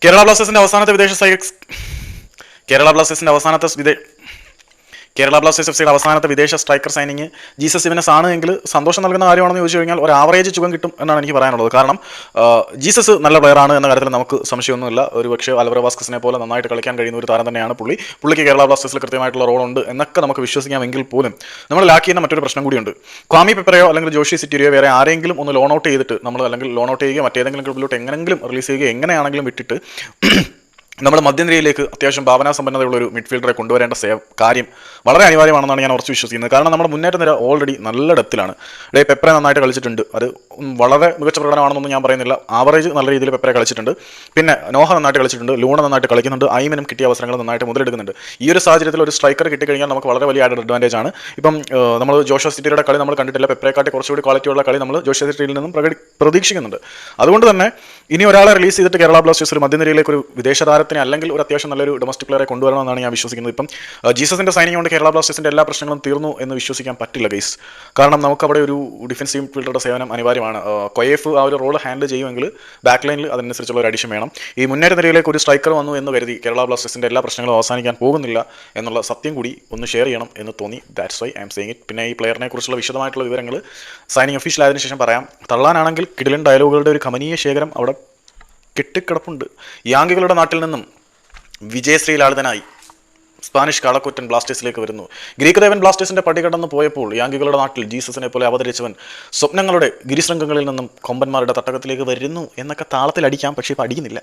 കേരള ബ്ലാസ്റ്റേഴ്സിന്റെ അവസാനത്തെ വിദേശ കേരള ബ്ലാസ്റ്റേഴ്സിന്റെ അവസാനത്തെ കേരള ബ്ലാസ്റ്റേഴ്സ് എഫ് സിയുടെ അവസാനത്തെ വിദേശ സ്ട്രൈക്കർ സൈനിങ് ജീസസ് സിമിനസ് ആണ് എങ്കിൽ സന്തോഷം നൽകുന്ന കാര്യമാണെന്ന് ചോദിച്ചു കഴിഞ്ഞാൽ ഒരു ആവറേജ് ചുഖം കിട്ടും എന്നാണ് എനിക്ക് പറയാനുള്ളത്. കാരണം ജീസസ് നല്ല പ്ലെയറാണ് എന്ന കാര്യത്തിൽ നമുക്ക് സംശയമൊന്നുമില്ല. ഒരു പക്ഷേ അൽവരോ വാസ്കസിനെ പോലെ നന്നായിട്ട് കളിക്കാൻ കഴിയുന്ന ഒരു താരം തന്നെയാണ് പുള്ളിക്ക് കേരള ബ്ലാസ്റ്റേഴ്സിൽ കൃത്യമായിട്ടുള്ള റോളുണ്ട് എന്നൊക്കെ നമുക്ക് വിശ്വസിക്കാമെങ്കിൽ പോലും നമ്മൾ ലാക്ക് ചെയ്യുന്ന മറ്റൊരു പ്രശ്നം കൂടിയുണ്ട്. ക്വാമി പെപ്പറയോ അല്ലെങ്കിൽ ജോഷി സിറ്റിയോ വേറെ ആരെങ്കിലും ഒന്ന് ലോൺ ഔട്ട് ചെയ്തിട്ട് നമ്മൾ അല്ലെങ്കിൽ ലോൺ ഔട്ട് ചെയ്യുകയോ മറ്റേതെങ്കിലും ക്ലബിലോട്ട് എങ്ങനെങ്കിലും റിലീസ് ചെയ്യുകയോ എങ്ങനെയാണെങ്കിലും വിട്ടിട്ട് നമ്മുടെ മധ്യനിരയിലേക്ക് അത്യാവശ്യം ഭാവനാസമ്പന്നതയുള്ള ഒരു മിഡ്ഫീൽഡറെ കൊണ്ടുവരേണ്ട കാര്യം വളരെ അനിവാര്യമാണെന്നാണ് ഞാൻ ഉറച്ച് വിശ്വസിക്കുന്നത്. കാരണം നമ്മുടെ മുന്നേറ്റ നിര ഓൾറെഡി നല്ല ഡെപ്തിലാണ്. പെപ്പറെ നന്നായിട്ട് കളിച്ചിട്ടുണ്ട്. അത് വളരെ മികച്ച പ്രകടനമാണെന്നൊന്നും ഞാൻ പറയുന്നില്ല. ആവറേജ് നല്ല രീതിയിൽ പെപ്പറെ കളിച്ചിട്ടുണ്ട്. പിന്നെ നോഹ നന്നായിട്ട് കളിച്ചിട്ടുണ്ട്. ലൂണ നന്നായിട്ട് കളിക്കുന്നുണ്ട്. ഐമനും കിട്ടിയ അവസരങ്ങൾ നന്നായിട്ട് മുതലെടുക്കുന്നുണ്ട്. ഈ ഒരു സാഹചര്യത്തിൽ ഒരു സ്ട്രൈക്കർ കിട്ടിക്കഴിഞ്ഞാൽ നമുക്ക് വളരെ വലിയ അഡ്വാൻറ്റേജ് ആണ്. ഇപ്പം നമ്മൾ ജോഷോ സിറ്റിയുടെ കളി നമ്മൾ കണ്ടിട്ടില്ല. പെപ്പറെക്കാട്ടി കുറച്ചുകൂടി ക്വാളിറ്റിയുള്ള കളി നമ്മൾ ജോഷോ സിറ്റിയിൽ നിന്നും പ്രതീക്ഷിക്കുന്നുണ്ട്. അതുകൊണ്ട് തന്നെ ഇനി ഒരാളെ റിലീസ് ചെയ്തിട്ട് കേരള ബ്ലാസ്റ്റേഴ്സ് ഒരു മധ്യനിരയിലേക്ക് ഒരു വിദേശ താരത്തിന് അല്ലെങ്കിൽ ഒരു അത്യാവശ്യം നല്ലൊരു ഡൊമസ്റ്റിക് പ്ലെയറെ കൊണ്ടുവരണമെന്നാണ് ഞാൻ വിശ്വസിക്കുന്നത്. ഇപ്പം ജീസസിന്റെ സൈനിങ് കൊണ്ട് കേരള ബ്ലാസ്റ്റേഴ്സിന്റെ എല്ലാ പ്രശ്നങ്ങളും തീർന്നു എന്ന് വിശ്വസിക്കാൻ പറ്റില്ല ഗൈസ്. കാരണം നമുക്ക് അവിടെ ഒരു ഡിഫൻസീവ് ഫീൽഡറുടെ സേവനം അനിവാര്യമാണ്. കൊയേഫ് ആ ഒരു റോൾ ഹാൻഡിൽ ചെയ്യുമെങ്കിൽ ബാക്ക് ലൈനിൽ അതിനനുസരിച്ചുള്ള ഒരു അഡിഷൻ വേണം. ഈ മുന്നേറ്റ നിരയിലേക്ക് ഒരു സ്ട്രൈക്കർ വന്നു എന്ന് കരുതി കേരള ബ്ലാസ്റ്റേഴ്സിന്റെ എല്ലാ പ്രശ്നങ്ങളും അവസാനിക്കാൻ പോകുന്നില്ല എന്നുള്ള സത്യം കൂടി ഒന്ന് ഷെയർ ചെയ്യണം എന്ന് തോന്നി. That's why I M saying it. പിന്നെ ഈ പ്ലെയറിനെ കുറിച്ചുള്ള വിശദമായിട്ടുള്ള വിവരങ്ങൾ സൈനിങ് ഒഫീഷ്യൽ ആയതിനു ശേഷം പറയാം. തള്ളാനാണെങ്കിൽ കിടിലൻ ഡയലോഗുകളുടെ ഒരു കമനീയ ശേഖരം അവിടെ കെട്ടിക്കിടപ്പുണ്ട്. യാങ്കികളുടെ നാട്ടിൽ നിന്നും വിജയശ്രീലാളിതനായി സ്പാനിഷ് കാളക്കൂറ്റൻ ബ്ലാസ്റ്റേഴ്സിലേക്ക് വരുന്നു. ഗ്രീക്ക് ദേവൻ ബ്ലാസ്റ്റേഴ്സിന്റെ പടി കടന്നു പോയപ്പോൾ യാങ്കികളുടെ നാട്ടിൽ ജീസസിനെ പോലെ അവതരിച്ചവൻ സ്വപ്നങ്ങളുടെ ഗിരിശൃംഗങ്ങളിൽ നിന്നും കൊമ്പന്മാരുടെ തട്ടകത്തിലേക്ക് വരുന്നു എന്നൊക്കെ താളത്തിൽ അടിക്കാം. പക്ഷേ ഇപ്പം അടിക്കുന്നില്ല.